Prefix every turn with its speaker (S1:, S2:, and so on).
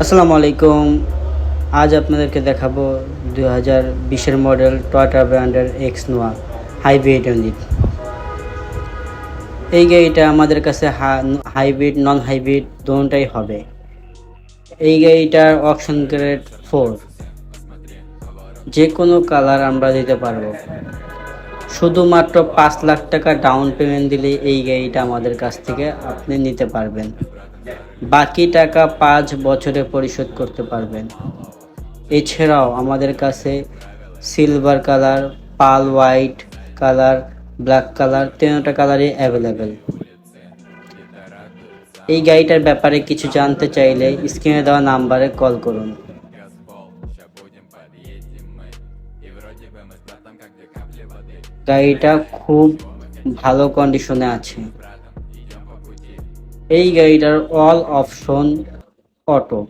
S1: আসসালামু আলাইকুম। আজ আপনাদেরকে দেখাবো 2020-এর মডেল টয়োটা ব্র্যান্ডের এক্স নোয়া হাইব্রিড ইউনিট। এই গাড়িটা আমাদের কাছে হাইব্রিড নন হাইব্রিড দুটোটাই হবে। এই গাড়িটার অপশন গ্রেড 4, যে কোনো কালার আমরা দিতে পারবো। শুধুমাত্র 5 লাখ টাকা ডাউন পেমেন্ট দিলে এই গাড়িটা আমাদের কাছ থেকে আপনি নিতে পারবেন। বাকি টাকা 5 বছরে পরিশোধ করতে পারবেন। এছাড়াও আমাদের কাছে silver colour, pearl white colour, black colour, তিনটা কালারই অ্যাভেলেবেল। এই গাড়িটার ব্যাপারে কিছু জানতে চাইলে স্ক্রিনে দেওয়া নাম্বারে কল করুন। গাড়িটা খুব ভালো কন্ডিশনে আছে। এই গাড়িটার অল অপশন অটো।